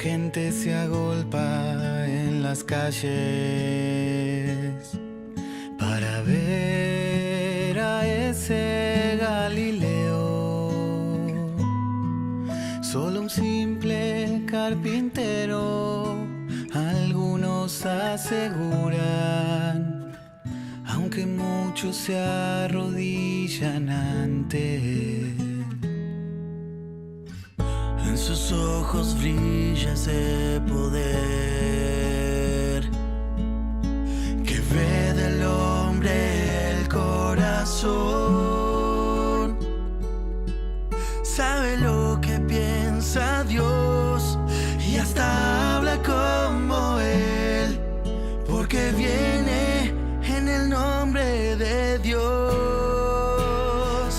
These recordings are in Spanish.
gente se agolpa en las calles para ver a ese Galileo. Solo un simple carpintero, algunos aseguran, aunque muchos se arrodillan ante él. En sus ojos brilla ese poder que ve del hombre el corazón. Sabe lo que piensa Dios y hasta habla como Él, porque viene en el nombre de Dios.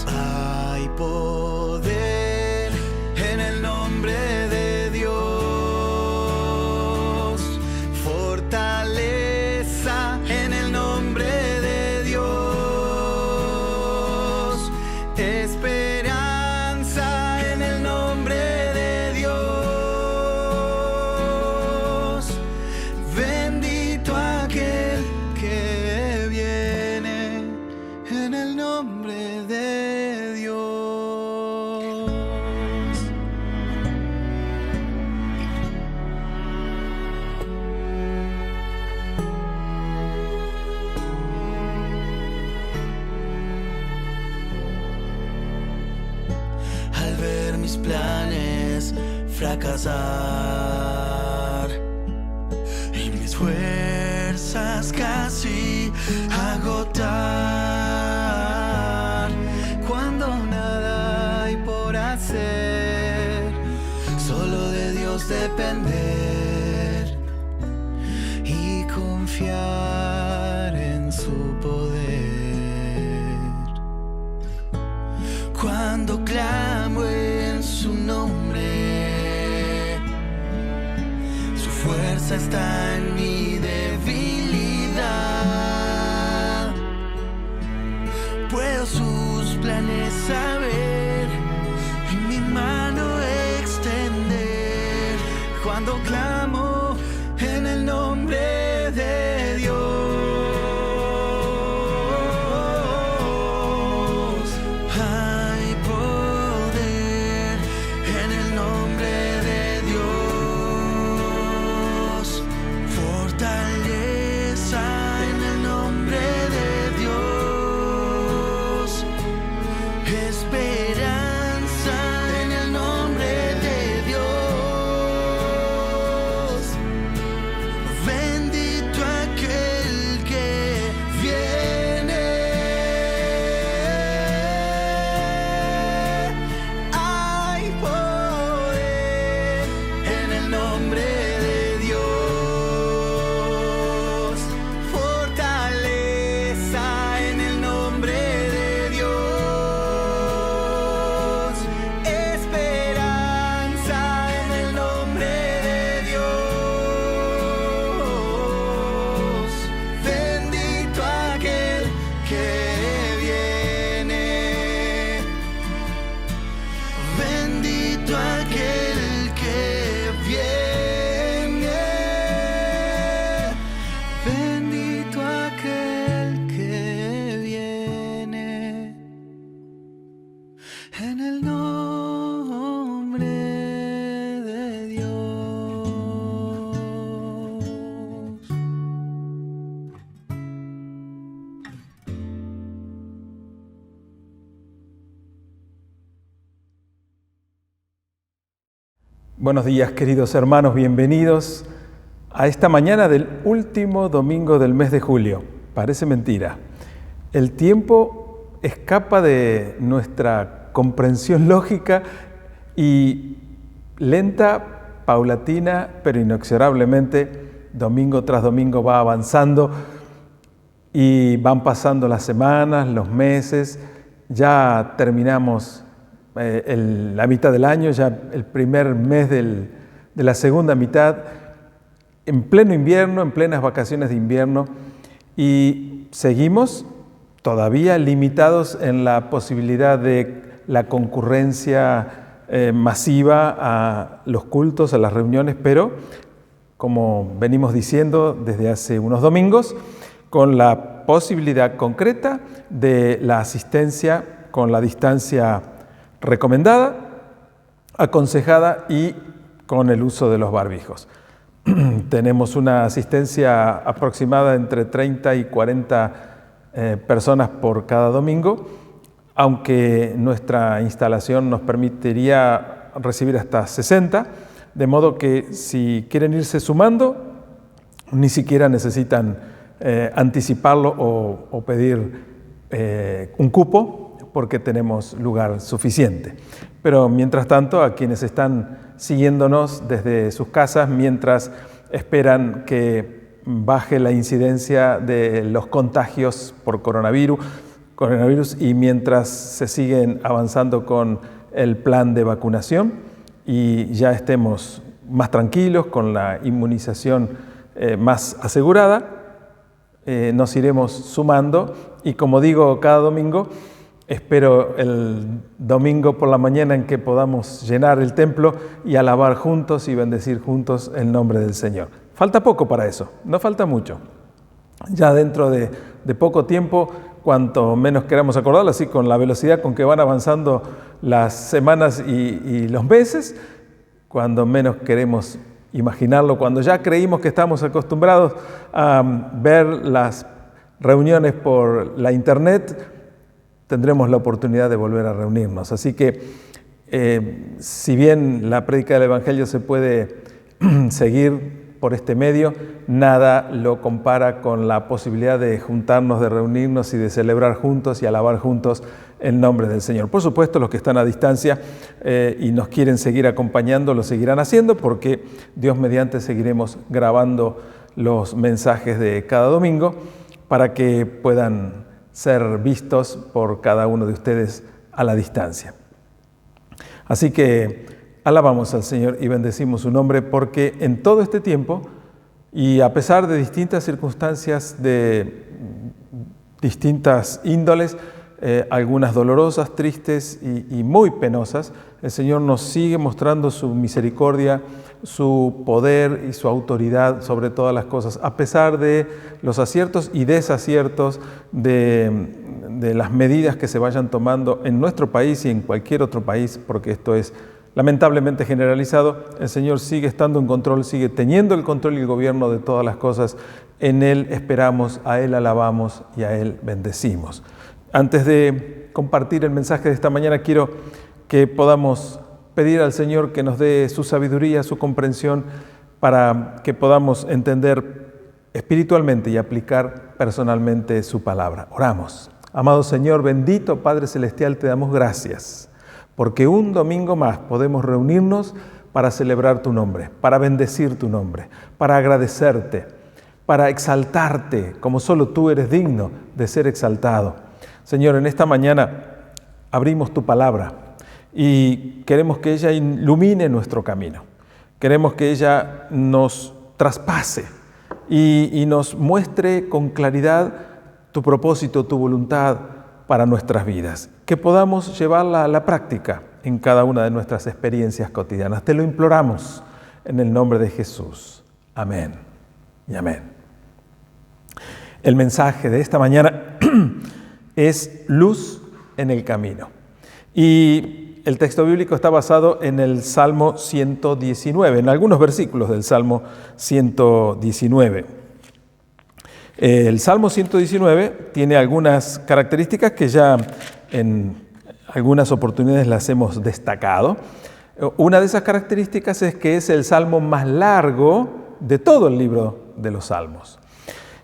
Hay poder en el nombre de Dios, fortaleza en el nombre de Dios, esperanza en el nombre de Dios. Bendito aquel que viene en el nombre de Dios. Al ver mis planes fracasar y mis fuerzas casi agotar, cuando nada hay por hacer, solo de Dios depender y confiar en su poder. Cuando clamo en su nombre, su fuerza está en mi debilidad. Puedo sus planes saber y mi mano extender. Cuando clamo en el nombre de Dios, hay poder en el nombre de Dios, fortaleza en el nombre de Dios, esperanza en el nombre de Dios. Bendito aquel que viene. Hay poder en el nombre de Dios, fortaleza en el nombre de Dios, esperanza en el nombre de Dios. Bendito aquel que viene, bendito aquel que viene, bendito aquel que viene en el nombre de Dios. Buenos días, queridos hermanos, bienvenidos a esta mañana del último domingo del mes de julio. Parece mentira. El tiempo escapa de nuestra comprensión lógica y lenta, paulatina, pero inexorablemente, domingo tras domingo va avanzando y van pasando las semanas, los meses, ya terminamos la mitad del año, ya el primer mes de la segunda mitad, en pleno invierno, en plenas vacaciones de invierno, y seguimos todavía limitados en la posibilidad de la concurrencia masiva a los cultos, a las reuniones, pero como venimos diciendo desde hace unos domingos, con la posibilidad concreta de la asistencia con la distancia recomendada, aconsejada y con el uso de los barbijos. Tenemos una asistencia aproximada entre 30 y 40 personas por cada domingo, aunque nuestra instalación nos permitiría recibir hasta 60, de modo que si quieren irse sumando, ni siquiera necesitan anticiparlo o pedir un cupo, porque tenemos lugar suficiente. Pero mientras tanto, a quienes están siguiéndonos desde sus casas, mientras esperan que baje la incidencia de los contagios por coronavirus y mientras se siguen avanzando con el plan de vacunación y ya estemos más tranquilos con la inmunización más asegurada, nos iremos sumando y, como digo cada domingo, espero el domingo por la mañana en que podamos llenar el templo y alabar juntos y bendecir juntos el nombre del Señor. Falta poco para eso, no falta mucho. Ya dentro de poco tiempo, cuanto menos queramos acordarlo, así con la velocidad con que van avanzando las semanas y los meses, cuando menos queremos imaginarlo, cuando ya creímos que estamos acostumbrados a ver las reuniones por la internet, tendremos la oportunidad de volver a reunirnos. Así que, si bien la prédica del Evangelio se puede seguir por este medio, nada lo compara con la posibilidad de juntarnos, de reunirnos y de celebrar juntos y alabar juntos el nombre del Señor. Por supuesto, los que están a distancia y nos quieren seguir acompañando, lo seguirán haciendo, porque Dios mediante seguiremos grabando los mensajes de cada domingo para que puedan ser vistos por cada uno de ustedes a la distancia. Así que alabamos al Señor y bendecimos su nombre, porque en todo este tiempo, y a pesar de distintas circunstancias de distintas índoles, algunas dolorosas, tristes y muy penosas, el Señor nos sigue mostrando su misericordia, su poder y su autoridad sobre todas las cosas, a pesar de los aciertos y desaciertos de las medidas que se vayan tomando en nuestro país y en cualquier otro país, porque esto es lamentablemente generalizado. El Señor sigue estando en control, sigue teniendo el control y el gobierno de todas las cosas. En Él esperamos, a Él alabamos y a Él bendecimos. Antes de compartir el mensaje de esta mañana, quiero que podamos pedir al Señor que nos dé su sabiduría, su comprensión, para que podamos entender espiritualmente y aplicar personalmente su palabra. Oramos. Amado Señor, bendito Padre Celestial, te damos gracias, porque un domingo más podemos reunirnos para celebrar tu nombre, para bendecir tu nombre, para agradecerte, para exaltarte, como solo tú eres digno de ser exaltado. Señor, en esta mañana abrimos tu palabra y queremos que ella ilumine nuestro camino. Queremos que ella nos traspase y nos muestre con claridad tu propósito, tu voluntad para nuestras vidas. Que podamos llevarla a la práctica en cada una de nuestras experiencias cotidianas. Te lo imploramos en el nombre de Jesús. Amén y amén. El mensaje de esta mañana es luz en el camino. Y el texto bíblico está basado en el Salmo 119, en algunos versículos del Salmo 119. El Salmo 119 tiene algunas características que ya en algunas oportunidades las hemos destacado. Una de esas características es que es el salmo más largo de todo el libro de los Salmos.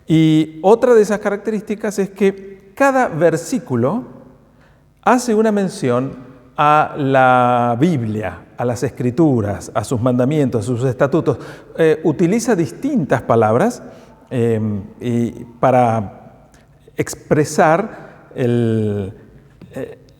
Y otra de esas características es que cada versículo hace una mención a la Biblia, a las Escrituras, a sus mandamientos, a sus estatutos. Utiliza distintas palabras para expresar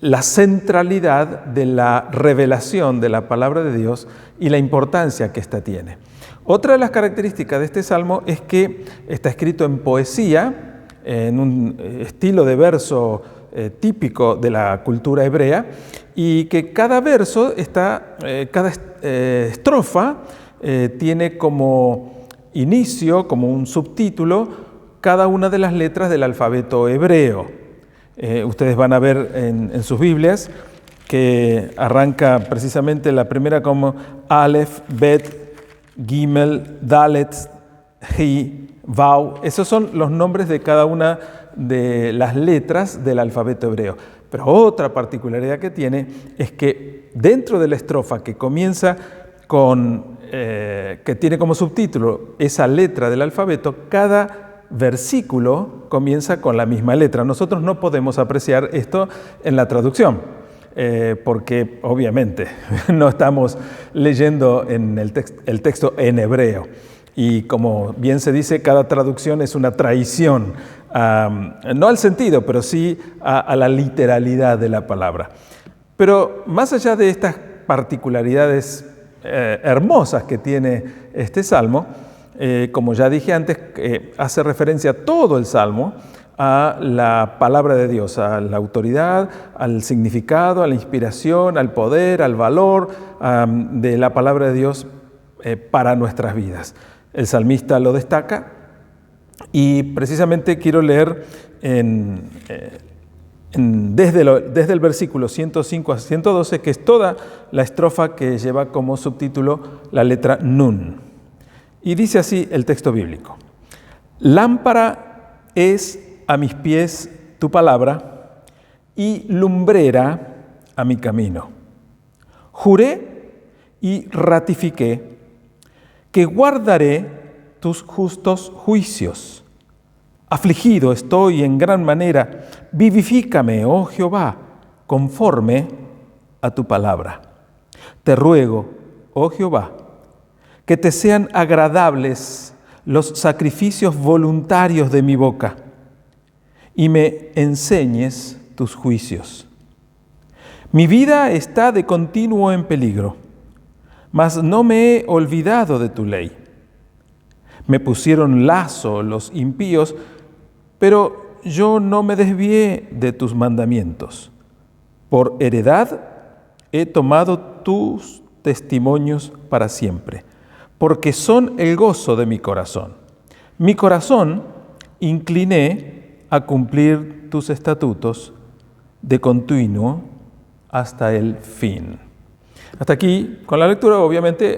la centralidad de la revelación de la palabra de Dios y la importancia que ésta tiene. Otra de las características de este salmo es que está escrito en poesía, en un estilo de verso típico de la cultura hebrea, y que cada verso cada estrofa tiene como inicio, como un subtítulo, cada una de las letras del alfabeto hebreo. Ustedes van a ver en sus Biblias que arranca precisamente la primera como Aleph, Bet, Gimel, Dalet, He, Vau. Esos son los nombres de cada una de las letras del alfabeto hebreo. Pero otra particularidad que tiene es que dentro de la estrofa que comienza que tiene como subtítulo esa letra del alfabeto, cada versículo comienza con la misma letra. Nosotros no podemos apreciar esto en la traducción, porque obviamente no estamos leyendo el texto en hebreo. Y como bien se dice, cada traducción es una traición, no al sentido, pero sí a la literalidad de la palabra. Pero más allá de estas particularidades hermosas que tiene este salmo, como ya dije antes, hace referencia a todo el salmo, a la palabra de Dios, a la autoridad, al significado, a la inspiración, al poder, al valor de la palabra de Dios para nuestras vidas. El salmista lo destaca y precisamente quiero leer desde el versículo 105 a 112, que es toda la estrofa que lleva como subtítulo la letra Nun. Y dice así el texto bíblico: Lámpara es a mis pies tu palabra y lumbrera a mi camino. Juré y ratifiqué que guardaré tus justos juicios. Afligido estoy en gran manera, vivifícame, oh Jehová, conforme a tu palabra. Te ruego, oh Jehová, que te sean agradables los sacrificios voluntarios de mi boca y me enseñes tus juicios. Mi vida está de continuo en peligro, mas no me he olvidado de tu ley. Me pusieron lazo los impíos, pero yo no me desvié de tus mandamientos. Por heredad he tomado tus testimonios para siempre, porque son el gozo de mi corazón. Mi corazón incliné a cumplir tus estatutos de continuo hasta el fin. Hasta aquí, con la lectura, obviamente,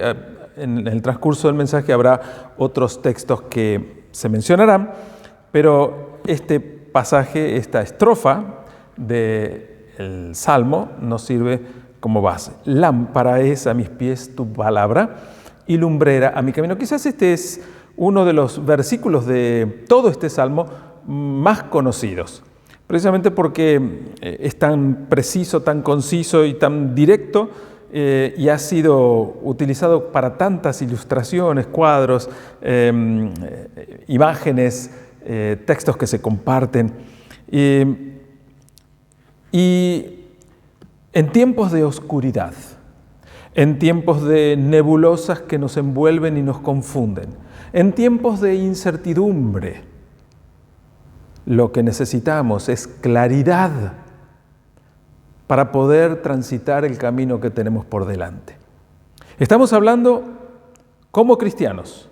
en el transcurso del mensaje habrá otros textos que se mencionarán, pero este pasaje, esta estrofa del Salmo nos sirve como base. Lámpara es a mis pies tu palabra y lumbrera a mi camino. Quizás este es uno de los versículos de todo este Salmo más conocidos, precisamente porque es tan preciso, tan conciso y tan directo, y ha sido utilizado para tantas ilustraciones, cuadros, imágenes, textos que se comparten. Y en tiempos de oscuridad, en tiempos de nebulosas que nos envuelven y nos confunden, en tiempos de incertidumbre, lo que necesitamos es claridad para poder transitar el camino que tenemos por delante. Estamos hablando como cristianos,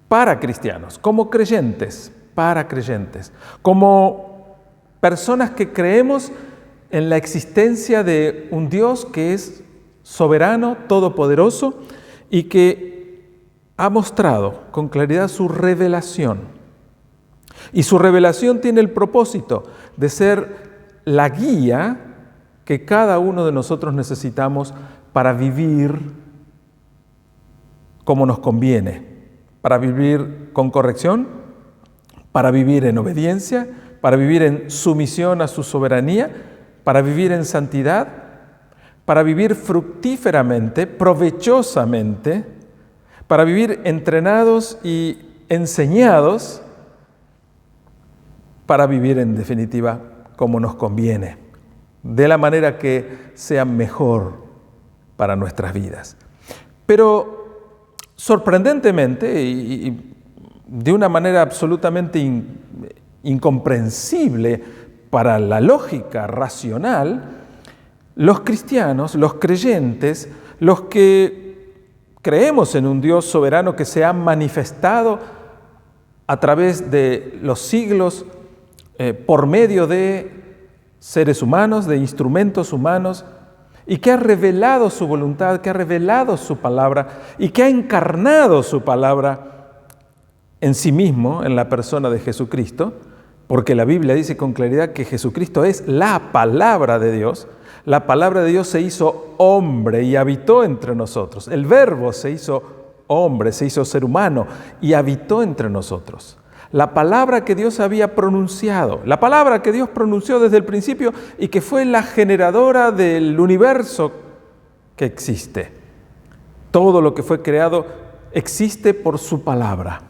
para cristianos, como creyentes, para creyentes, como personas que creemos en la existencia de un Dios que es soberano, todopoderoso y que ha mostrado con claridad su revelación. Y su revelación tiene el propósito de ser la guía que cada uno de nosotros necesitamos para vivir como nos conviene, para vivir con corrección, para vivir en obediencia, para vivir en sumisión a su soberanía, para vivir en santidad, para vivir fructíferamente, provechosamente, para vivir entrenados y enseñados, para vivir en definitiva como nos conviene, de la manera que sea mejor para nuestras vidas. Pero sorprendentemente y de una manera absolutamente incomprensible para la lógica racional, los cristianos, los creyentes, los que creemos en un Dios soberano que se ha manifestado a través de los siglos por medio de seres humanos, de instrumentos humanos, y que ha revelado su voluntad, que ha revelado su palabra y que ha encarnado su palabra en sí mismo, en la persona de Jesucristo, porque la Biblia dice con claridad que Jesucristo es la palabra de Dios. La palabra de Dios se hizo hombre y habitó entre nosotros. El Verbo se hizo hombre, se hizo ser humano y habitó entre nosotros. La palabra que Dios había pronunciado, la palabra que Dios pronunció desde el principio y que fue la generadora del universo que existe. Todo lo que fue creado existe por su palabra.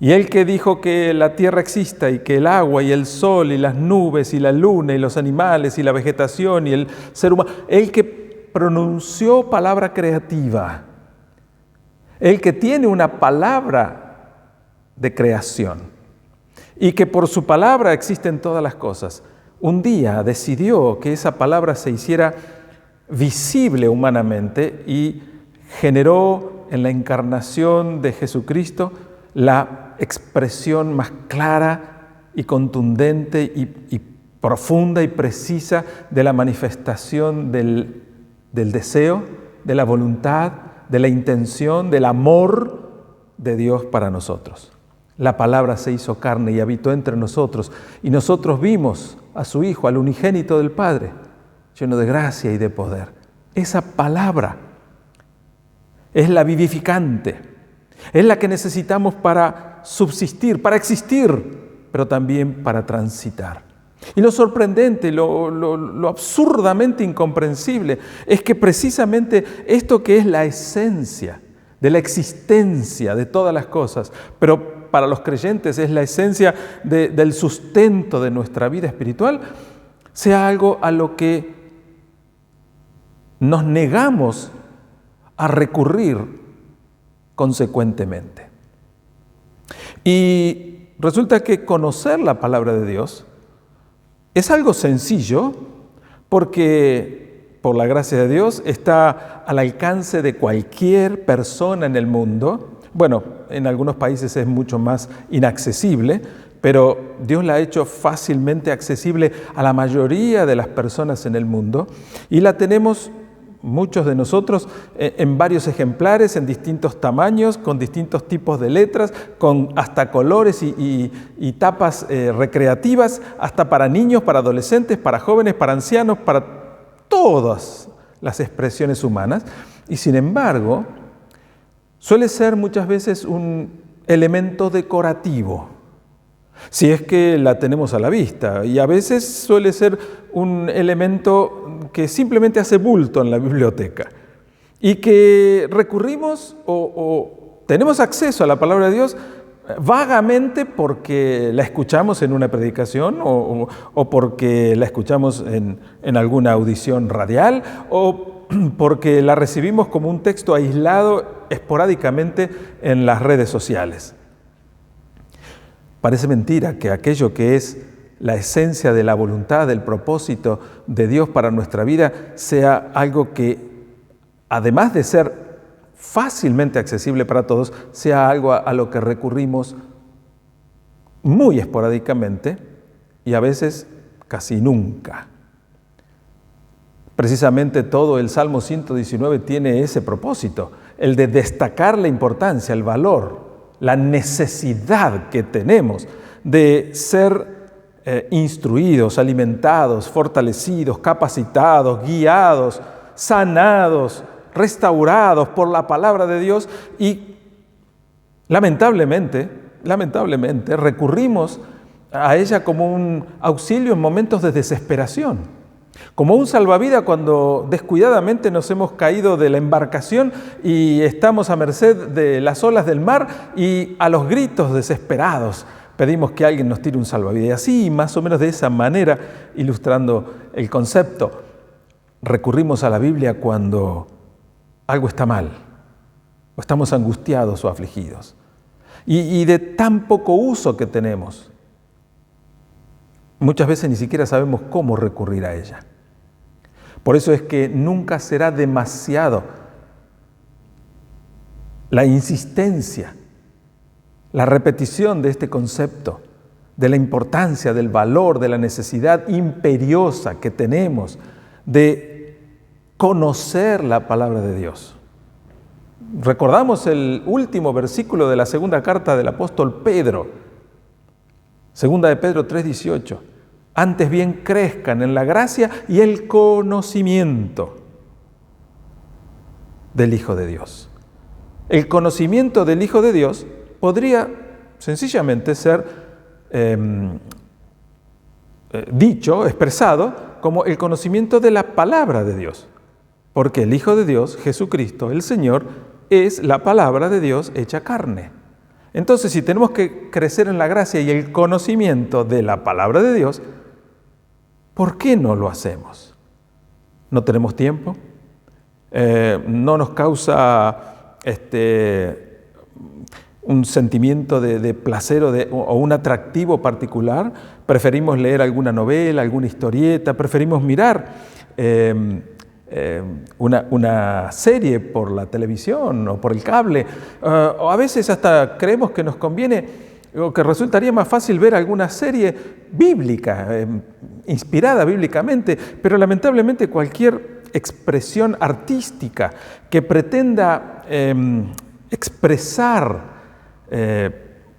Y Él que dijo que la tierra exista y que el agua y el sol y las nubes y la luna y los animales y la vegetación y el ser humano, Él que pronunció palabra creativa, Él que tiene una palabra de creación y que por su palabra existen todas las cosas, un día decidió que esa palabra se hiciera visible humanamente y generó en la encarnación de Jesucristo la expresión más clara y contundente y profunda y precisa de la manifestación del deseo, de la voluntad, de la intención, del amor de Dios para nosotros. La palabra se hizo carne y habitó entre nosotros, y nosotros vimos a su Hijo, al unigénito del Padre, lleno de gracia y de poder. Esa palabra es la vivificante, es la que necesitamos para subsistir, para existir, pero también para transitar. Y lo sorprendente, lo absurdamente incomprensible, es que precisamente esto que es la esencia de la existencia de todas las cosas, pero para los creyentes es la esencia del sustento de nuestra vida espiritual, sea algo a lo que nos negamos a recurrir consecuentemente. Y resulta que conocer la palabra de Dios es algo sencillo porque, por la gracia de Dios, está al alcance de cualquier persona en el mundo. Bueno, en algunos países es mucho más inaccesible, pero Dios la ha hecho fácilmente accesible a la mayoría de las personas en el mundo y la tenemos muchos de nosotros en varios ejemplares, en distintos tamaños, con distintos tipos de letras, con hasta colores y tapas recreativas, hasta para niños, para adolescentes, para jóvenes, para ancianos, para todas las expresiones humanas. Y sin embargo, suele ser muchas veces un elemento decorativo, si es que la tenemos a la vista, y a veces suele ser un elemento que simplemente hace bulto en la biblioteca y que recurrimos o tenemos acceso a la palabra de Dios vagamente porque la escuchamos en una predicación o porque la escuchamos en alguna audición radial o porque la recibimos como un texto aislado esporádicamente en las redes sociales. Parece mentira que aquello que es la esencia de la voluntad, del propósito de Dios para nuestra vida, sea algo que, además de ser fácilmente accesible para todos, sea algo a lo que recurrimos muy esporádicamente y a veces casi nunca. Precisamente todo el Salmo 119 tiene ese propósito, el de destacar la importancia, el valor, la necesidad que tenemos de ser instruidos, alimentados, fortalecidos, capacitados, guiados, sanados, restaurados por la palabra de Dios y lamentablemente recurrimos a ella como un auxilio en momentos de desesperación. Como un salvavidas cuando descuidadamente nos hemos caído de la embarcación y estamos a merced de las olas del mar y a los gritos desesperados pedimos que alguien nos tire un salvavidas. Y así, más o menos de esa manera, ilustrando el concepto, recurrimos a la Biblia cuando algo está mal, o estamos angustiados o afligidos. Y de tan poco uso que tenemos, muchas veces ni siquiera sabemos cómo recurrir a ella. Por eso es que nunca será demasiado la insistencia, la repetición de este concepto, de la importancia, del valor, de la necesidad imperiosa que tenemos de conocer la palabra de Dios. Recordamos el último versículo de la segunda carta del apóstol Pedro, segunda de Pedro 3:18. Antes bien crezcan en la gracia y el conocimiento del Hijo de Dios. El conocimiento del Hijo de Dios podría sencillamente ser dicho, expresado, como el conocimiento de la palabra de Dios. Porque el Hijo de Dios, Jesucristo, el Señor, es la palabra de Dios hecha carne. Entonces, si tenemos que crecer en la gracia y el conocimiento de la palabra de Dios, ¿por qué no lo hacemos? ¿No tenemos tiempo? ¿No nos causa un sentimiento de placer o un atractivo particular? ¿Preferimos leer alguna novela, alguna historieta? ¿Preferimos mirar una serie por la televisión o por el cable? O a veces hasta creemos que nos conviene o que resultaría más fácil ver alguna serie bíblica, inspirada bíblicamente, pero lamentablemente cualquier expresión artística que pretenda expresar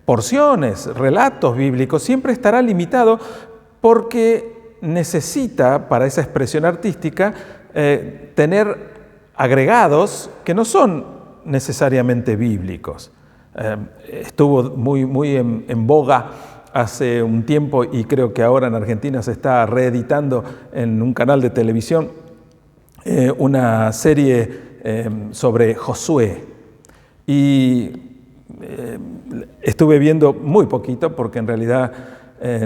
porciones, relatos bíblicos, siempre estará limitado porque necesita, para esa expresión artística, tener agregados que no son necesariamente bíblicos. Estuvo muy en boga hace un tiempo y creo que ahora en Argentina se está reeditando en un canal de televisión una serie sobre Josué. Y estuve viendo muy poquito porque en realidad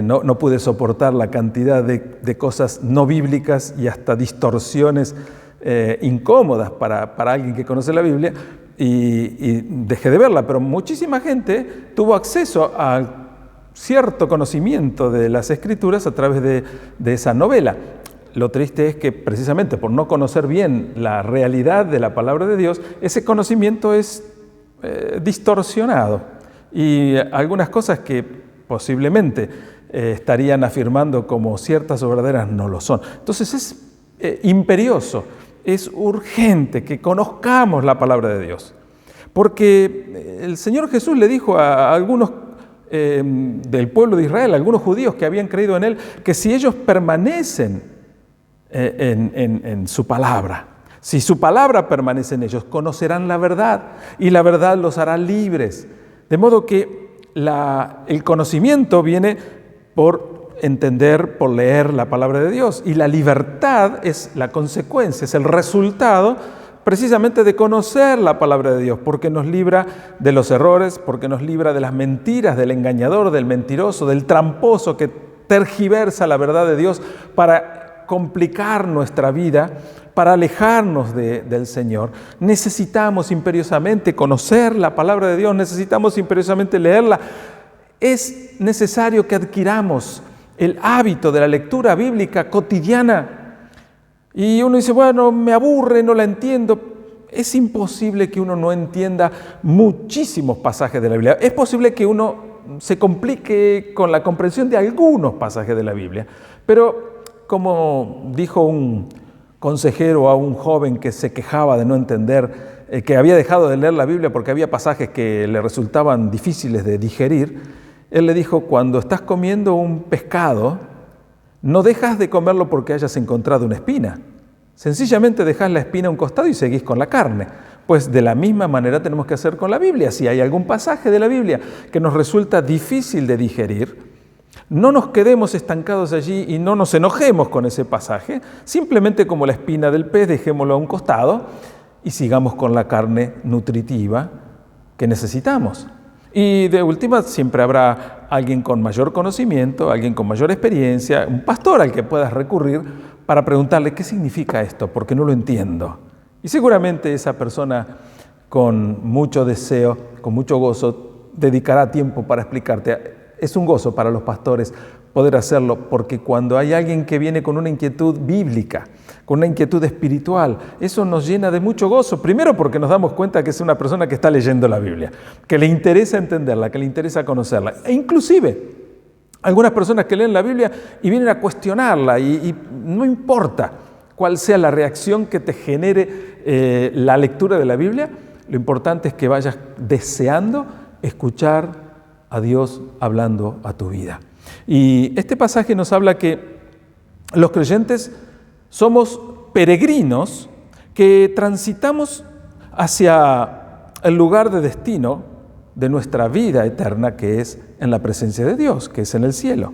no pude soportar la cantidad de cosas no bíblicas y hasta distorsiones incómodas para alguien que conoce la Biblia, y dejé de verla, pero muchísima gente tuvo acceso a cierto conocimiento de las Escrituras a través de esa novela. Lo triste es que precisamente por no conocer bien la realidad de la palabra de Dios, ese conocimiento es distorsionado y algunas cosas que posiblemente estarían afirmando como ciertas o verdaderas no lo son. Entonces es imperioso, es urgente que conozcamos la palabra de Dios, porque el Señor Jesús le dijo a algunos del pueblo de Israel, a algunos judíos que habían creído en Él, que si ellos permanecen en su palabra, si su palabra permanece en ellos, conocerán la verdad y la verdad los hará libres. De modo que el conocimiento viene por entender, por leer la palabra de Dios, y la libertad es la consecuencia, es el resultado precisamente de conocer la palabra de Dios, porque nos libra de los errores, porque nos libra de las mentiras, del engañador, del mentiroso, del tramposo que tergiversa la verdad de Dios para complicar nuestra vida, para alejarnos del Señor. Necesitamos imperiosamente conocer la palabra de Dios, necesitamos imperiosamente leerla. Es necesario que adquiramos el hábito de la lectura bíblica cotidiana. Y uno dice, bueno, me aburre, no la entiendo. Es imposible que uno no entienda muchísimos pasajes de la Biblia. Es posible que uno se complique con la comprensión de algunos pasajes de la Biblia. Pero como dijo un consejero a un joven que se quejaba de no entender, que había dejado de leer la Biblia porque había pasajes que le resultaban difíciles de digerir, él le dijo, cuando estás comiendo un pescado, no dejas de comerlo porque hayas encontrado una espina. Sencillamente dejas la espina a un costado y seguís con la carne. Pues de la misma manera tenemos que hacer con la Biblia. Si hay algún pasaje de la Biblia que nos resulta difícil de digerir, no nos quedemos estancados allí y no nos enojemos con ese pasaje. Simplemente como la espina del pez, dejémoslo a un costado y sigamos con la carne nutritiva que necesitamos. Y de última, siempre habrá alguien con mayor conocimiento, alguien con mayor experiencia, un pastor al que puedas recurrir para preguntarle qué significa esto, porque no lo entiendo. Y seguramente esa persona con mucho deseo, con mucho gozo, dedicará tiempo para explicarte. Es un gozo para los pastores poder hacerlo, porque cuando hay alguien que viene con una inquietud bíblica, con una inquietud espiritual, eso nos llena de mucho gozo. Primero porque nos damos cuenta que es una persona que está leyendo la Biblia, que le interesa entenderla, que le interesa conocerla. E inclusive, algunas personas que leen la Biblia y vienen a cuestionarla y no importa cuál sea la reacción que te genere la lectura de la Biblia, lo importante es que vayas deseando escuchar a Dios hablando a tu vida. Y este pasaje nos habla que los creyentes somos peregrinos que transitamos hacia el lugar de destino de nuestra vida eterna, que es en la presencia de Dios, que es en el cielo.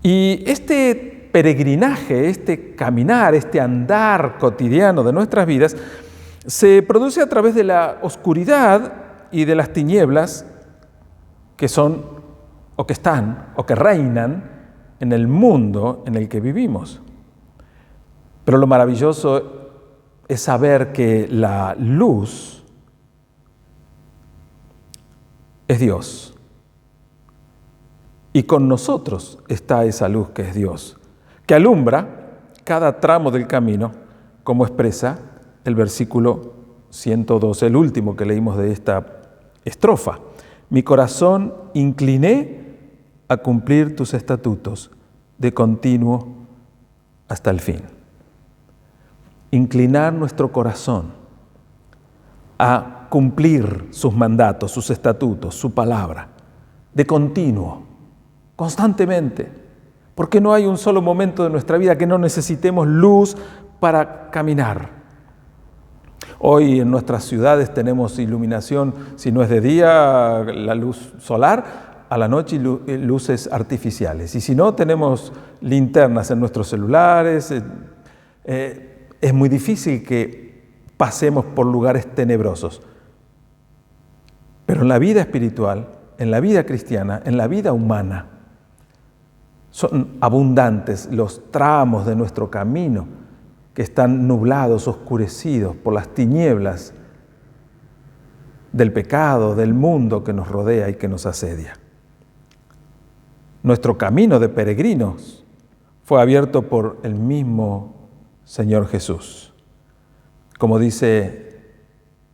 Y este peregrinaje, este caminar, este andar cotidiano de nuestras vidas, se produce a través de la oscuridad y de las tinieblas que son, o que están, o que reinan en el mundo en el que vivimos. Pero lo maravilloso es saber que la luz es Dios. Y con nosotros está esa luz que es Dios, que alumbra cada tramo del camino, como expresa el versículo 112, el último que leímos de esta estrofa. Mi corazón incliné a cumplir tus estatutos de continuo hasta el fin. Inclinar nuestro corazón a cumplir sus mandatos, sus estatutos, su palabra, de continuo, constantemente, porque no hay un solo momento de nuestra vida que no necesitemos luz para caminar. Hoy en nuestras ciudades tenemos iluminación, si no es de día, la luz solar, a la noche luces artificiales. Y si no, tenemos linternas en nuestros celulares. Es muy difícil que pasemos por lugares tenebrosos. Pero en la vida espiritual, en la vida cristiana, en la vida humana, son abundantes los tramos de nuestro camino que están nublados, oscurecidos por las tinieblas del pecado, del mundo que nos rodea y que nos asedia. Nuestro camino de peregrinos fue abierto por el mismo Señor Jesús. Como dice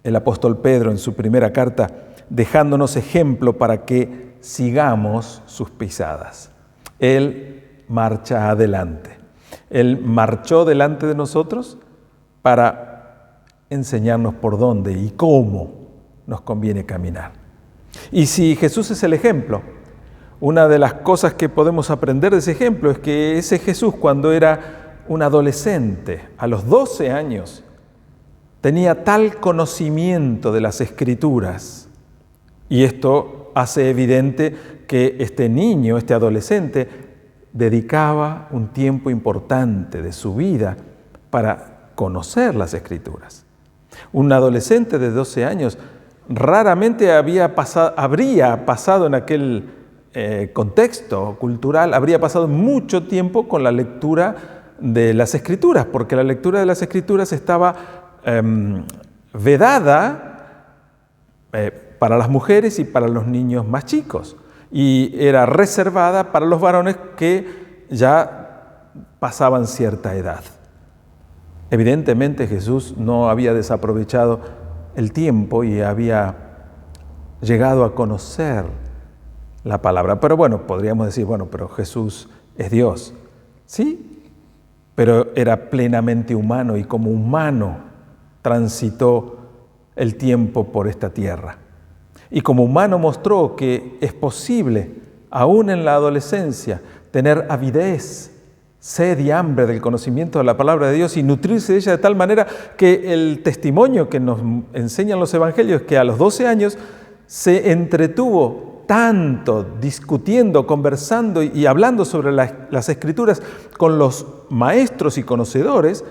el apóstol Pedro en su primera carta, dejándonos ejemplo para que sigamos sus pisadas. Él marcha adelante. Él marchó delante de nosotros para enseñarnos por dónde y cómo nos conviene caminar. Y si Jesús es el ejemplo, una de las cosas que podemos aprender de ese ejemplo es que ese Jesús, cuando era un adolescente, a los 12 años, tenía tal conocimiento de las Escrituras. Y esto hace evidente que este niño, este adolescente, dedicaba un tiempo importante de su vida para conocer las Escrituras. Un adolescente de 12 años raramente habría pasado en aquel contexto cultural, habría pasado mucho tiempo con la lectura de las Escrituras, porque la lectura de las Escrituras estaba vedada para las mujeres y para los niños más chicos, y era reservada para los varones que ya pasaban cierta edad. Evidentemente Jesús no había desaprovechado el tiempo y había llegado a conocer la palabra. Pero bueno, podríamos decir, pero Jesús es Dios. Sí, pero era plenamente humano y como humano transitó el tiempo por esta tierra. Y como humano mostró que es posible, aún en la adolescencia, tener avidez, sed y hambre del conocimiento de la palabra de Dios y nutrirse de ella de tal manera que el testimonio que nos enseñan los evangelios es que a los 12 años se entretuvo tanto discutiendo, conversando y hablando sobre las Escrituras con los maestros y conocedores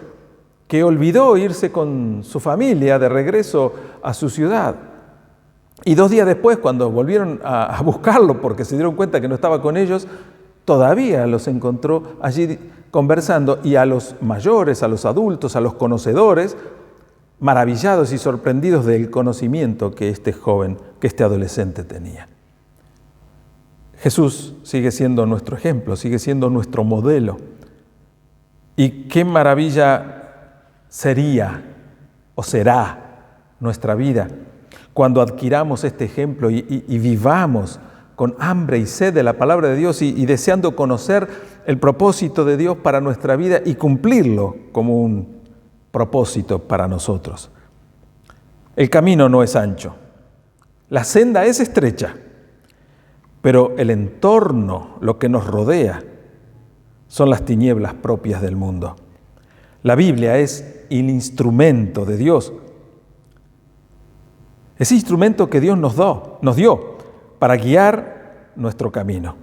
que olvidó irse con su familia de regreso a su ciudad. Y 2 días después, cuando volvieron a buscarlo porque se dieron cuenta que no estaba con ellos, todavía los encontró allí conversando, y a los mayores, a los adultos, a los conocedores, maravillados y sorprendidos del conocimiento que este joven, que este adolescente tenía. Jesús sigue siendo nuestro ejemplo, sigue siendo nuestro modelo. Y qué maravilla sería o será nuestra vida cuando adquiramos este ejemplo y vivamos con hambre y sed de la palabra de Dios y deseando conocer el propósito de Dios para nuestra vida y cumplirlo como un propósito para nosotros. El camino no es ancho, la senda es estrecha, pero el entorno, lo que nos rodea, son las tinieblas propias del mundo. La Biblia es el instrumento de Dios. Ese instrumento que Dios nos dio para guiar nuestro camino.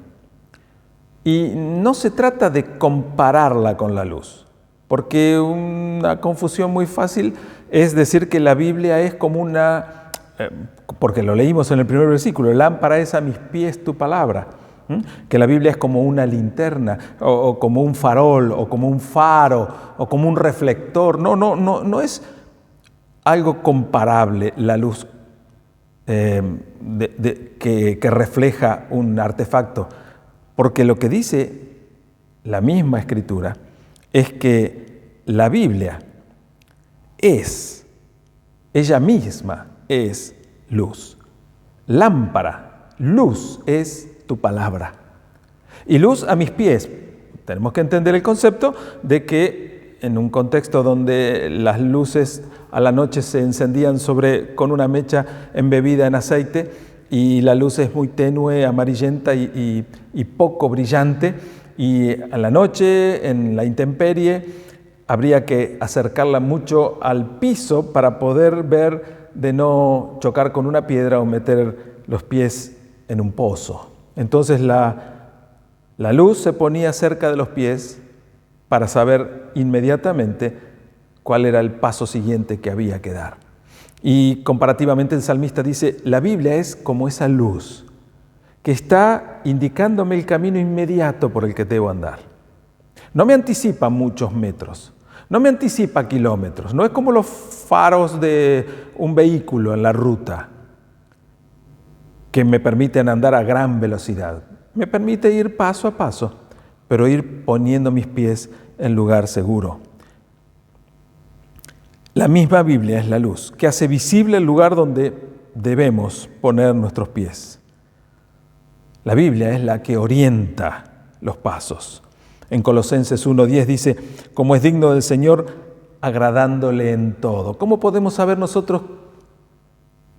Y no se trata de compararla con la luz, porque una confusión muy fácil es decir que la Biblia es como una, porque lo leímos en el primer versículo, lámpara es a mis pies tu palabra, que la Biblia es como una linterna, o como un farol, o como un faro, o como un reflector. No es algo comparable la luz que refleja un artefacto, porque lo que dice la misma Escritura es que la Biblia ella misma es luz. Lámpara, luz es tu palabra. Y luz a mis pies. Tenemos que entender el concepto de que en un contexto donde las luces a la noche se encendían con una mecha embebida en aceite y la luz es muy tenue, amarillenta y poco brillante, y a la noche, en la intemperie, habría que acercarla mucho al piso para poder ver de no chocar con una piedra o meter los pies en un pozo. Entonces la luz se ponía cerca de los pies para saber inmediatamente cuál era el paso siguiente que había que dar. Y comparativamente el salmista dice, la Biblia es como esa luz que está indicándome el camino inmediato por el que debo andar. No me anticipa muchos metros, no me anticipa kilómetros, no es como los faros de un vehículo en la ruta que me permiten andar a gran velocidad. Me permite ir paso a paso, pero ir poniendo mis pies en lugar seguro. La misma Biblia es la luz que hace visible el lugar donde debemos poner nuestros pies. La Biblia es la que orienta los pasos. En Colosenses 1:10 dice, como es digno del Señor, agradándole en todo. ¿Cómo podemos saber nosotros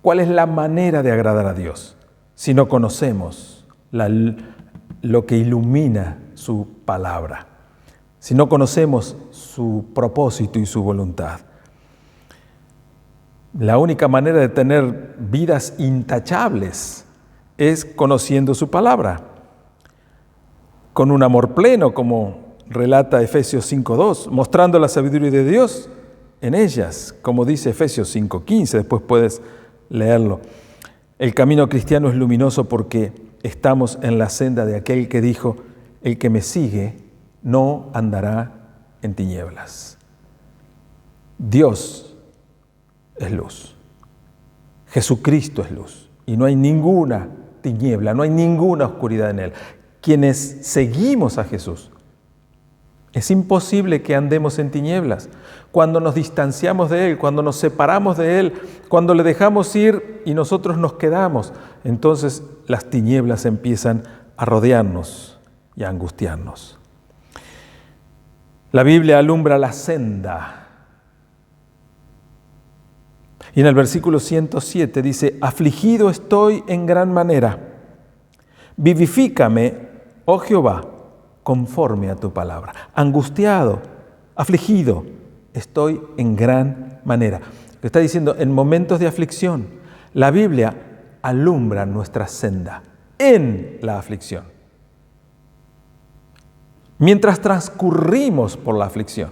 cuál es la manera de agradar a Dios si no conocemos lo que ilumina su palabra? Si no conocemos su propósito y su voluntad. La única manera de tener vidas intachables es conociendo su palabra, con un amor pleno, como relata Efesios 5:2, mostrando la sabiduría de Dios en ellas, como dice Efesios 5:15, después puedes leerlo. El camino cristiano es luminoso porque estamos en la senda de aquel que dijo, el que me sigue no andará en tinieblas. Dios es luz. Jesucristo es luz. Y no hay ninguna tiniebla, no hay ninguna oscuridad en Él. Quienes seguimos a Jesús, es imposible que andemos en tinieblas. Cuando nos distanciamos de Él, cuando nos separamos de Él, cuando le dejamos ir y nosotros nos quedamos, entonces las tinieblas empiezan a rodearnos y a angustiarnos. La Biblia alumbra la senda. Y en el versículo 107 dice, afligido estoy en gran manera. Vivifícame, oh Jehová, conforme a tu palabra. Angustiado, afligido, estoy en gran manera. Lo está diciendo, en momentos de aflicción, la Biblia alumbra nuestra senda en la aflicción. Mientras transcurrimos por la aflicción,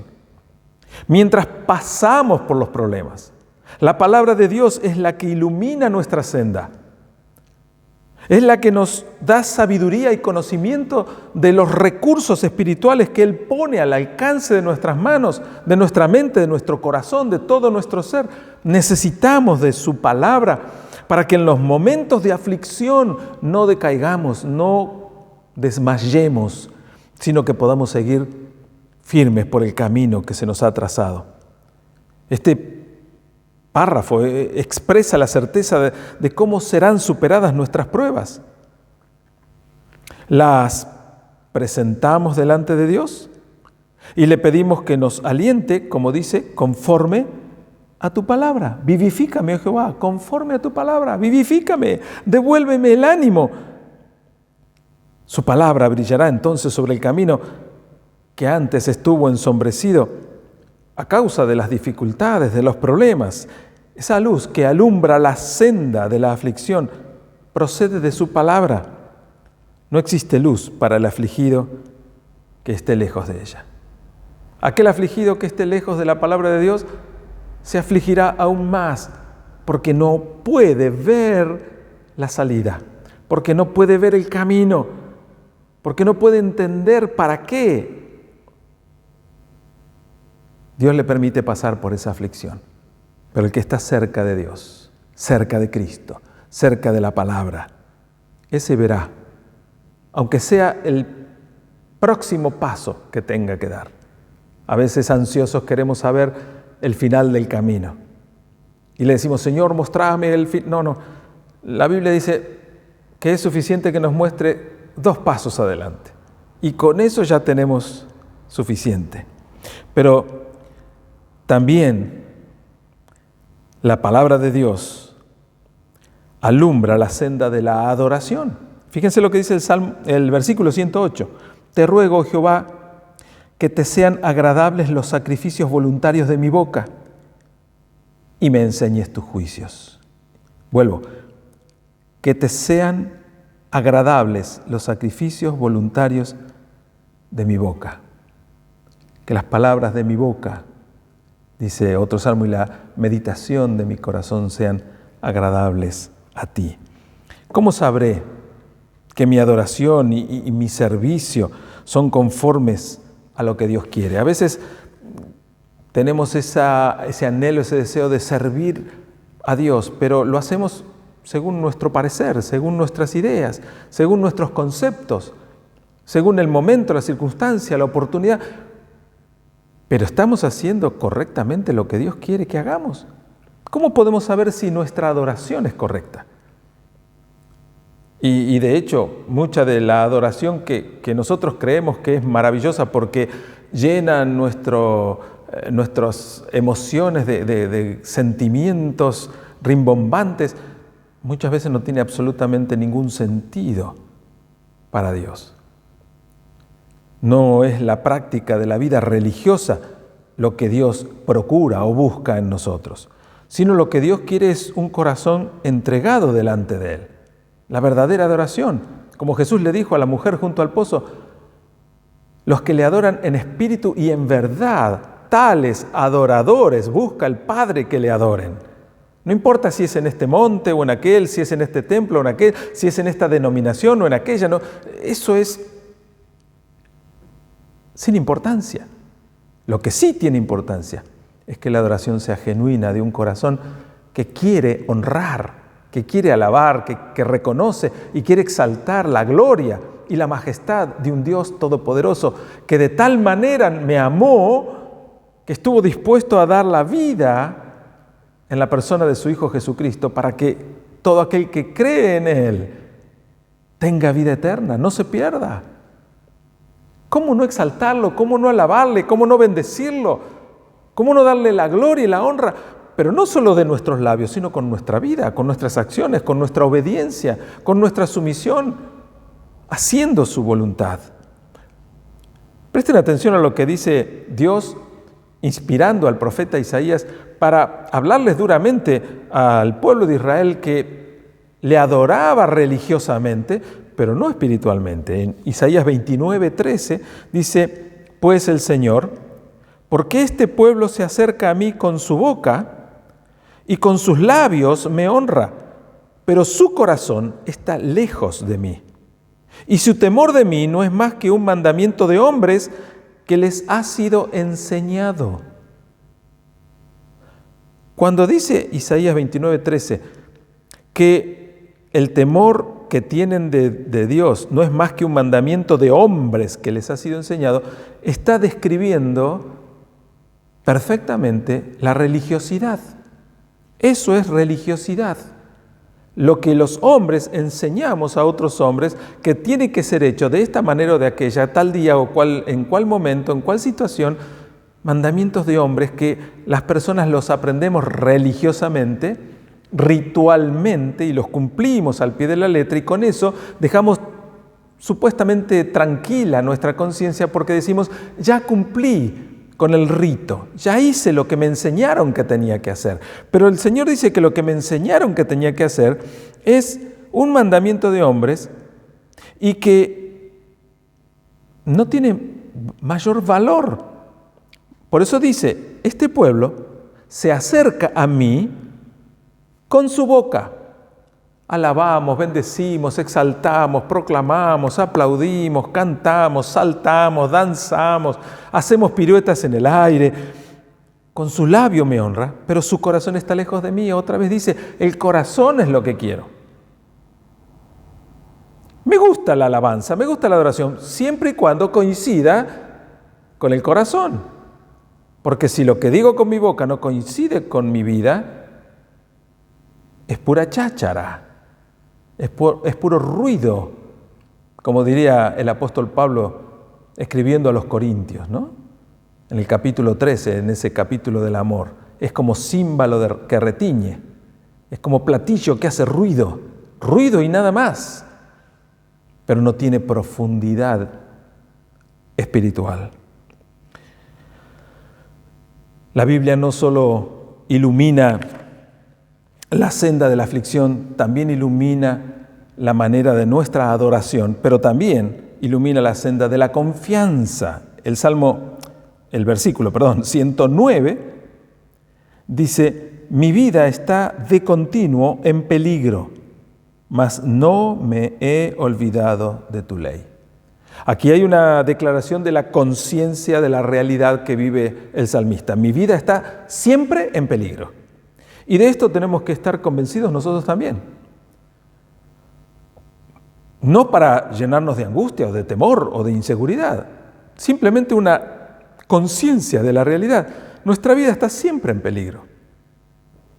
mientras pasamos por los problemas, la palabra de Dios es la que ilumina nuestra senda. Es la que nos da sabiduría y conocimiento de los recursos espirituales que Él pone al alcance de nuestras manos, de nuestra mente, de nuestro corazón, de todo nuestro ser. Necesitamos de su palabra para que en los momentos de aflicción no decaigamos, no desmayemos, sino que podamos seguir firmes por el camino que se nos ha trazado. Este párrafo expresa la certeza de cómo serán superadas nuestras pruebas. Las presentamos delante de Dios y le pedimos que nos aliente, como dice, conforme a tu palabra. Vivifícame, oh Jehová, conforme a tu palabra. Vivifícame, devuélveme el ánimo. Su palabra brillará entonces sobre el camino que antes estuvo ensombrecido a causa de las dificultades, de los problemas. Esa luz que alumbra la senda de la aflicción procede de su palabra. No existe luz para el afligido que esté lejos de ella. Aquel afligido que esté lejos de la palabra de Dios se afligirá aún más porque no puede ver la salida, porque no puede ver el camino, porque no puede entender para qué Dios le permite pasar por esa aflicción. Pero el que está cerca de Dios, cerca de Cristo, cerca de la palabra, ese verá, aunque sea el próximo paso que tenga que dar. A veces ansiosos queremos saber el final del camino. Y le decimos, Señor, mostrame el fin. No. La Biblia dice que es suficiente que nos muestre 2 pasos adelante. Y con eso ya tenemos suficiente. Pero también la palabra de Dios alumbra la senda de la adoración. Fíjense lo que dice el versículo 108. Te ruego, Jehová, que te sean agradables los sacrificios voluntarios de mi boca y me enseñes tus juicios. Vuelvo. Que te sean agradables los sacrificios voluntarios de mi boca. Que las palabras de mi boca, dice otro salmo, y la meditación de mi corazón sean agradables a ti. ¿Cómo sabré que mi adoración y mi servicio son conformes a lo que Dios quiere? A veces tenemos ese anhelo, ese deseo de servir a Dios, pero lo hacemos según nuestro parecer, según nuestras ideas, según nuestros conceptos, según el momento, la circunstancia, la oportunidad. ¿Pero estamos haciendo correctamente lo que Dios quiere que hagamos? ¿Cómo podemos saber si nuestra adoración es correcta? Y de hecho, mucha de la adoración que nosotros creemos que es maravillosa porque llena nuestras emociones de sentimientos rimbombantes, muchas veces no tiene absolutamente ningún sentido para Dios. No es la práctica de la vida religiosa lo que Dios procura o busca en nosotros, sino lo que Dios quiere es un corazón entregado delante de Él. La verdadera adoración, como Jesús le dijo a la mujer junto al pozo, los que le adoran en espíritu y en verdad, tales adoradores busca el Padre que le adoren. No importa si es en este monte o en aquel, si es en este templo o en aquel, si es en esta denominación o en aquella, no, eso es sin importancia. Lo que sí tiene importancia es que la adoración sea genuina de un corazón que quiere honrar, que quiere alabar, que reconoce y quiere exaltar la gloria y la majestad de un Dios todopoderoso que de tal manera me amó que estuvo dispuesto a dar la vida en la persona de su Hijo Jesucristo para que todo aquel que cree en Él tenga vida eterna, no se pierda. ¿Cómo no exaltarlo? ¿Cómo no alabarle? ¿Cómo no bendecirlo? ¿Cómo no darle la gloria y la honra? Pero no solo de nuestros labios, sino con nuestra vida, con nuestras acciones, con nuestra obediencia, con nuestra sumisión, haciendo su voluntad. Presten atención a lo que dice Dios, inspirando al profeta Isaías para hablarles duramente al pueblo de Israel que le adoraba religiosamente, pero no espiritualmente. En Isaías 29:13 dice, pues el Señor, porque este pueblo se acerca a mí con su boca y con sus labios me honra, pero su corazón está lejos de mí. Y su temor de mí no es más que un mandamiento de hombres que les ha sido enseñado. Cuando dice Isaías 29:13 que el temor que tienen de Dios no es más que un mandamiento de hombres que les ha sido enseñado, está describiendo perfectamente la religiosidad. Eso es religiosidad. Lo que los hombres enseñamos a otros hombres que tiene que ser hecho de esta manera o de aquella, tal día o en cuál momento, en cuál situación, mandamientos de hombres que las personas los aprendemos religiosamente, ritualmente y los cumplimos al pie de la letra y con eso dejamos supuestamente tranquila nuestra conciencia porque decimos, ya cumplí con el rito, ya hice lo que me enseñaron que tenía que hacer. Pero el Señor dice que lo que me enseñaron que tenía que hacer es un mandamiento de hombres y que no tiene mayor valor. Por eso dice, este pueblo se acerca a mí con su boca. Alabamos, bendecimos, exaltamos, proclamamos, aplaudimos, cantamos, saltamos, danzamos, hacemos piruetas en el aire. Con su labio me honra, pero su corazón está lejos de mí. Otra vez dice, el corazón es lo que quiero. Me gusta la alabanza, me gusta la adoración, siempre y cuando coincida con el corazón. Porque si lo que digo con mi boca no coincide con mi vida, es pura cháchara. Es puro ruido, como diría el apóstol Pablo escribiendo a los Corintios, ¿no? En el capítulo 13, en ese capítulo del amor. Es como címbalo que retiñe, es como platillo que hace ruido y nada más, pero no tiene profundidad espiritual. La Biblia no solo ilumina la senda de la aflicción, también ilumina la manera de nuestra adoración, pero también ilumina la senda de la confianza. El versículo 109 dice, mi vida está de continuo en peligro, mas no me he olvidado de tu ley. Aquí hay una declaración de la conciencia de la realidad que vive el salmista. Mi vida está siempre en peligro. Y de esto tenemos que estar convencidos nosotros también. No para llenarnos de angustia o de temor o de inseguridad, simplemente una conciencia de la realidad. Nuestra vida está siempre en peligro.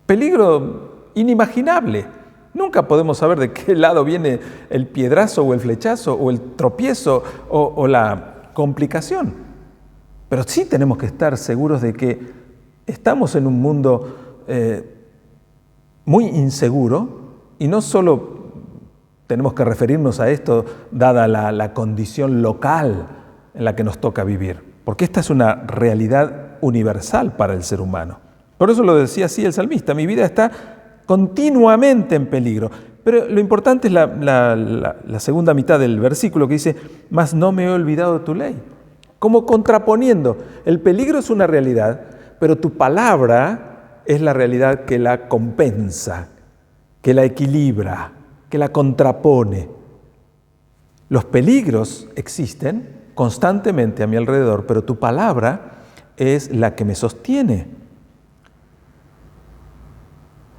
Peligro inimaginable. Nunca podemos saber de qué lado viene el piedrazo o el flechazo o el tropiezo o la complicación. Pero sí tenemos que estar seguros de que estamos en un mundo muy inseguro, y no solo tenemos que referirnos a esto dada la condición local en la que nos toca vivir, porque esta es una realidad universal para el ser humano. Por eso lo decía así el salmista, mi vida está continuamente en peligro. Pero lo importante es la segunda mitad del versículo que dice, mas no me he olvidado de tu ley. Como contraponiendo, el peligro es una realidad, pero tu palabra es la realidad que la compensa, que la equilibra, que la contrapone. Los peligros existen constantemente a mi alrededor, pero tu palabra es la que me sostiene.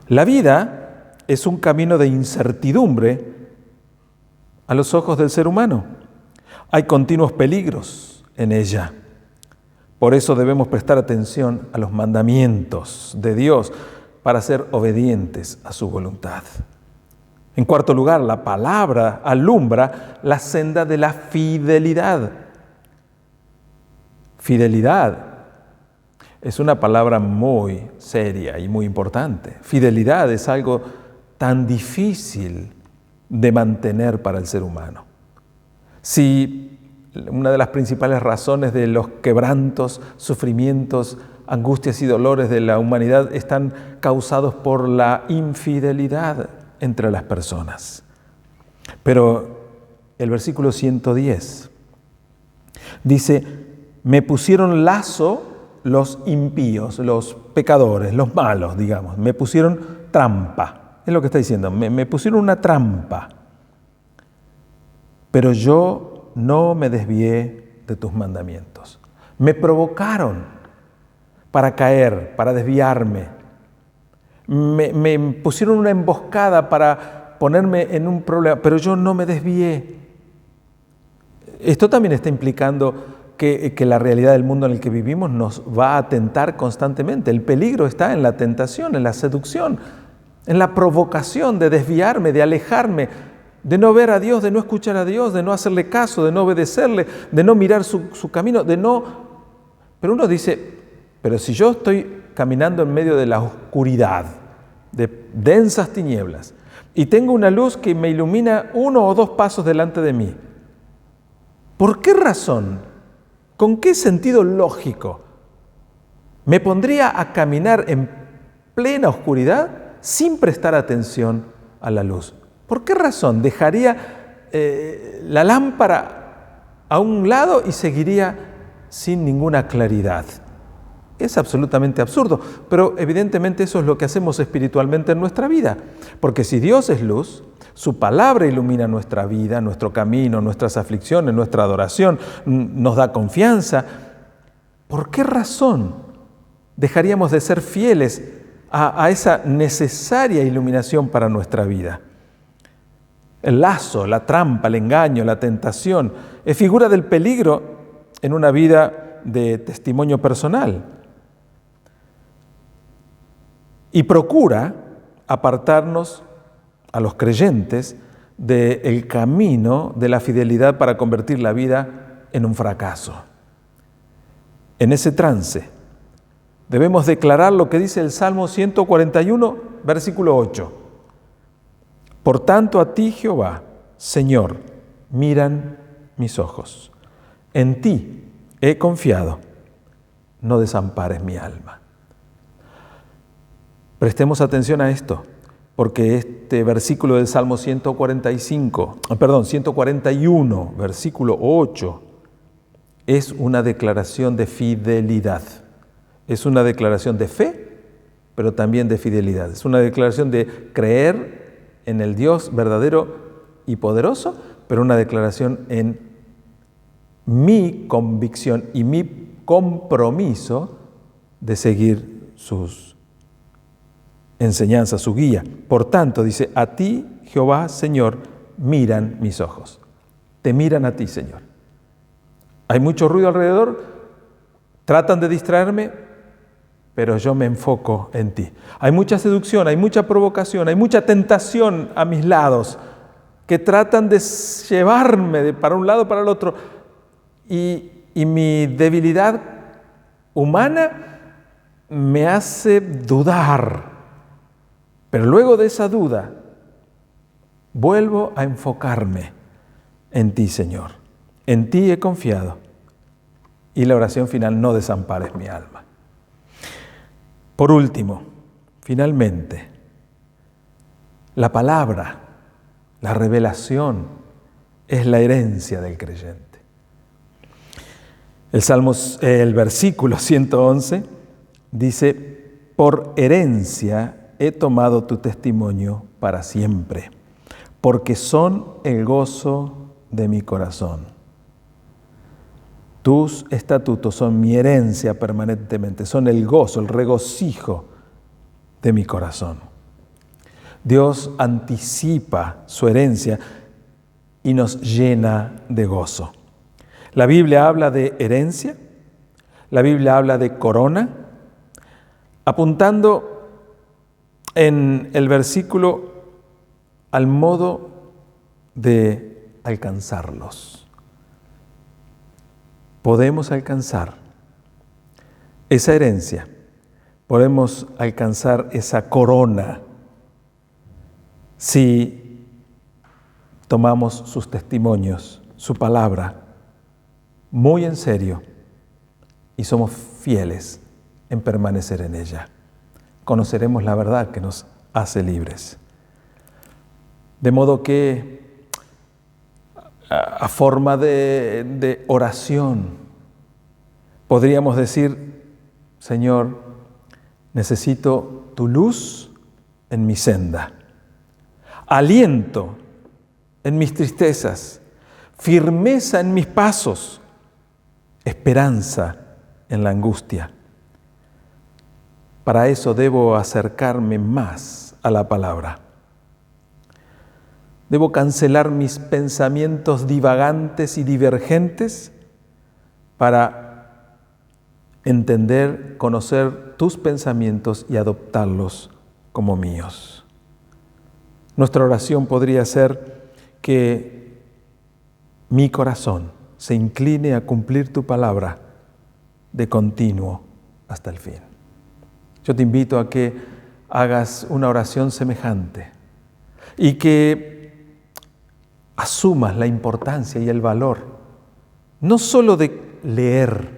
La vida es un camino de incertidumbre a los ojos del ser humano. Hay continuos peligros en ella. Por eso debemos prestar atención a los mandamientos de Dios para ser obedientes a su voluntad. En cuarto lugar, la palabra alumbra la senda de la fidelidad. Fidelidad es una palabra muy seria y muy importante. Fidelidad es algo tan difícil de mantener para el ser humano. Si una de las principales razones de los quebrantos, sufrimientos, angustias y dolores de la humanidad están causados por la infidelidad entre las personas. Pero el versículo 110 dice, me pusieron lazo los impíos, los pecadores, los malos, digamos, me pusieron trampa, es lo que está diciendo, me pusieron una trampa, pero yo no me desvié de tus mandamientos. Me provocaron para caer, para desviarme. Me pusieron una emboscada para ponerme en un problema, pero yo no me desvié. Esto también está implicando que la realidad del mundo en el que vivimos nos va a tentar constantemente. El peligro está en la tentación, en la seducción, en la provocación de desviarme, de alejarme, de no ver a Dios, de no escuchar a Dios, de no hacerle caso, de no obedecerle, de no mirar su camino, de no... Pero uno dice, pero si yo estoy caminando en medio de la oscuridad, de densas tinieblas, y tengo una luz que me ilumina 1 o 2 pasos delante de mí, ¿por qué razón, con qué sentido lógico me pondría a caminar en plena oscuridad sin prestar atención a la luz? ¿Por qué razón dejaría la lámpara a un lado y seguiría sin ninguna claridad? Es absolutamente absurdo, pero evidentemente eso es lo que hacemos espiritualmente en nuestra vida, porque si Dios es luz, su palabra ilumina nuestra vida, nuestro camino, nuestras aflicciones, nuestra adoración, nos da confianza. ¿Por qué razón dejaríamos de ser fieles a esa necesaria iluminación para nuestra vida? El lazo, la trampa, el engaño, la tentación, es figura del peligro en una vida de testimonio personal. Y procura apartarnos a los creyentes del camino de la fidelidad para convertir la vida en un fracaso. En ese trance debemos declarar lo que dice el Salmo 141, versículo 8. Por tanto, a ti, Jehová, Señor, miran mis ojos. En ti he confiado, no desampares mi alma. Prestemos atención a esto, porque este versículo del Salmo 141, versículo 8, es una declaración de fidelidad. Es una declaración de fe, pero también de fidelidad. Es una declaración de creer en el Dios verdadero y poderoso, pero una declaración en mi convicción y mi compromiso de seguir sus enseñanza, su guía. Por tanto, dice, a ti, Jehová, Señor, miran mis ojos. Te miran a ti, Señor. Hay mucho ruido alrededor, tratan de distraerme, pero yo me enfoco en ti. Hay mucha seducción, hay mucha provocación, hay mucha tentación a mis lados que tratan de llevarme para un lado, para el otro. Y mi debilidad humana me hace dudar. Pero luego de esa duda, vuelvo a enfocarme en ti, Señor. En ti he confiado. Y la oración final, no desampares mi alma. Por último, finalmente, la palabra, la revelación, es la herencia del creyente. El versículo 111 dice, por herencia he tomado tu testimonio para siempre, porque son el gozo de mi corazón. Tus estatutos son mi herencia permanentemente, son el gozo, el regocijo de mi corazón. Dios anticipa su herencia y nos llena de gozo. La Biblia habla de herencia, la Biblia habla de corona, apuntando en el versículo al modo de alcanzarlos. Podemos alcanzar esa herencia, podemos alcanzar esa corona si tomamos sus testimonios, su palabra, muy en serio y somos fieles en permanecer en ella. Conoceremos la verdad que nos hace libres. De modo que, a forma de oración, podríamos decir, Señor, necesito tu luz en mi senda, aliento en mis tristezas, firmeza en mis pasos, esperanza en la angustia. Para eso debo acercarme más a la palabra. Debo cancelar mis pensamientos divagantes y divergentes para entender, conocer tus pensamientos y adoptarlos como míos. Nuestra oración podría ser que mi corazón se incline a cumplir tu palabra de continuo hasta el fin. Yo te invito a que hagas una oración semejante y que asumas la importancia y el valor, no solo de leer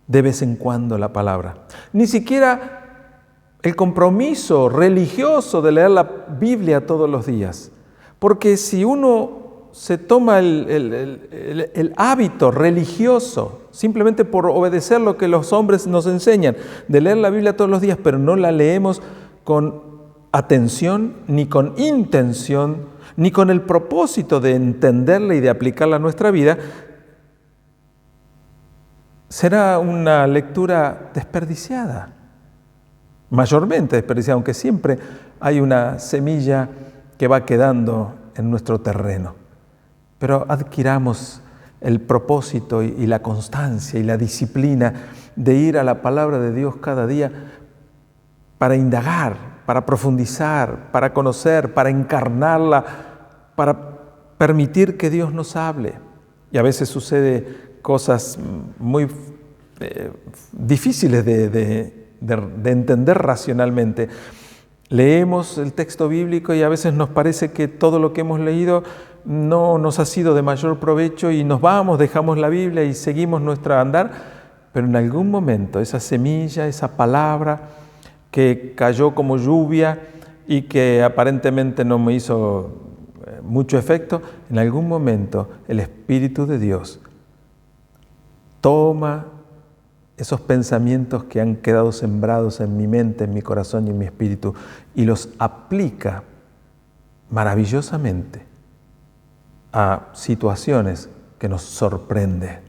de vez en cuando la palabra, ni siquiera el compromiso religioso de leer la Biblia todos los días, porque si uno se toma el hábito religioso simplemente por obedecer lo que los hombres nos enseñan, de leer la Biblia todos los días, pero no la leemos con atención, ni con intención, ni con el propósito de entenderla y de aplicarla a nuestra vida, será una lectura desperdiciada, mayormente desperdiciada, aunque siempre hay una semilla que va quedando en nuestro terreno. Pero adquiramos el propósito y la constancia y la disciplina de ir a la palabra de Dios cada día para indagar, para profundizar, para conocer, para encarnarla, para permitir que Dios nos hable. Y a veces sucede cosas muy difíciles de entender racionalmente. Leemos el texto bíblico y a veces nos parece que todo lo que hemos leído no nos ha sido de mayor provecho y nos vamos, dejamos la Biblia y seguimos nuestro andar, pero en algún momento esa semilla, esa palabra que cayó como lluvia y que aparentemente no me hizo mucho efecto, en algún momento el Espíritu de Dios toma esos pensamientos que han quedado sembrados en mi mente, en mi corazón y en mi espíritu y los aplica maravillosamente a situaciones que nos sorprenden.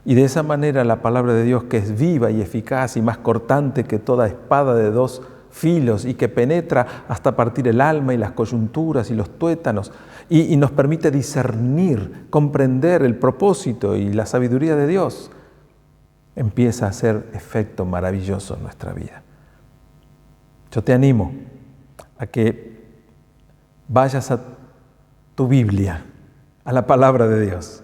Y de esa manera la palabra de Dios, que es viva y eficaz y más cortante que toda espada de dos filos y que penetra hasta partir el alma y las coyunturas y los tuétanos y nos permite discernir, comprender el propósito y la sabiduría de Dios, empieza a hacer efecto maravilloso en nuestra vida. Yo te animo a que vayas a tu Biblia, a la palabra de Dios,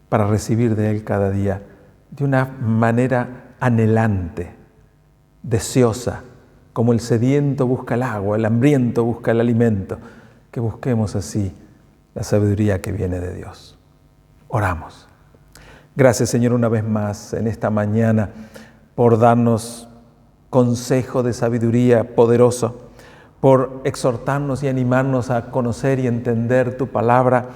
para recibir de Él cada día de una manera anhelante, deseosa, como el sediento busca el agua, el hambriento busca el alimento, que busquemos así la sabiduría que viene de Dios. Oramos. Gracias, Señor, una vez más en esta mañana por darnos consejo de sabiduría poderoso, por exhortarnos y animarnos a conocer y entender tu palabra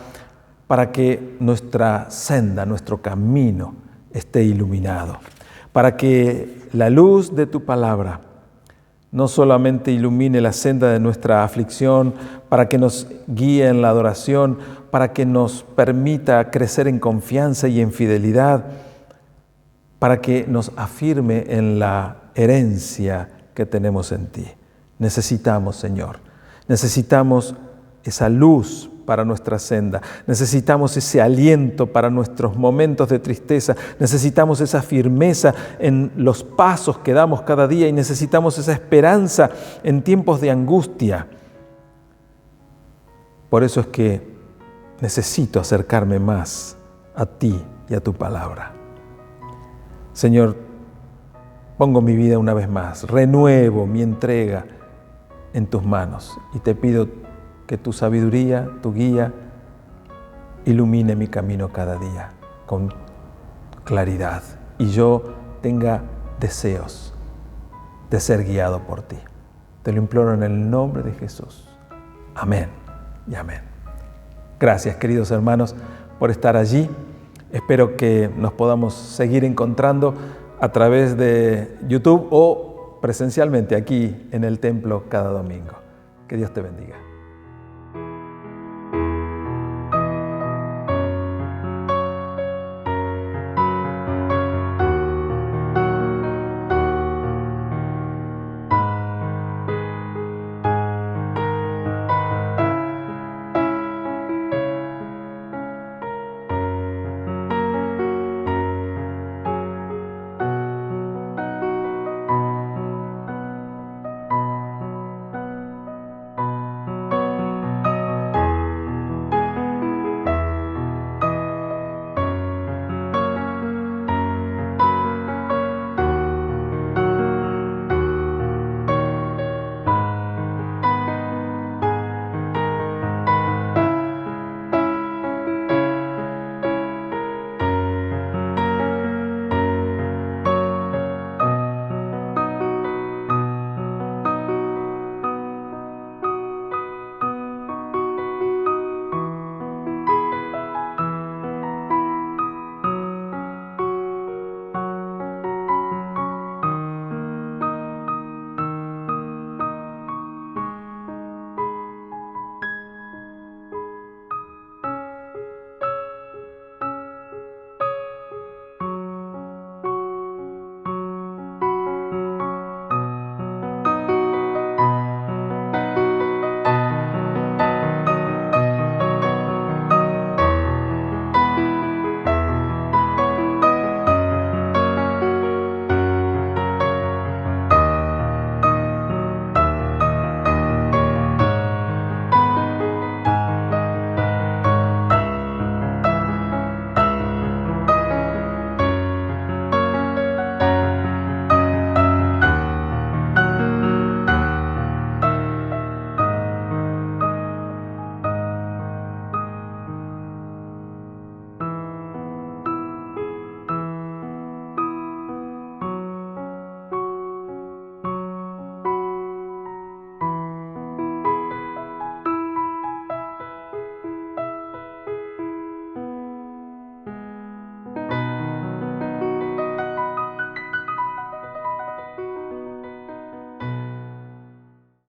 para que nuestra senda, nuestro camino esté iluminado, para que la luz de tu palabra no solamente ilumine la senda de nuestra aflicción, para que nos guíe en la adoración, para que nos permita crecer en confianza y en fidelidad, para que nos afirme en la herencia que tenemos en ti. Necesitamos, Señor, necesitamos esa luz para nuestra senda, necesitamos ese aliento para nuestros momentos de tristeza, necesitamos esa firmeza en los pasos que damos cada día y necesitamos esa esperanza en tiempos de angustia. Por eso es que necesito acercarme más a ti y a tu palabra. Señor, pongo mi vida una vez más, renuevo mi entrega en tus manos y te pido que tu sabiduría, tu guía, ilumine mi camino cada día con claridad y yo tenga deseos de ser guiado por ti. Te lo imploro en el nombre de Jesús. Amén y amén. Gracias, queridos hermanos, por estar allí. Espero que nos podamos seguir encontrando a través de YouTube o presencialmente aquí en el templo cada domingo. Que Dios te bendiga.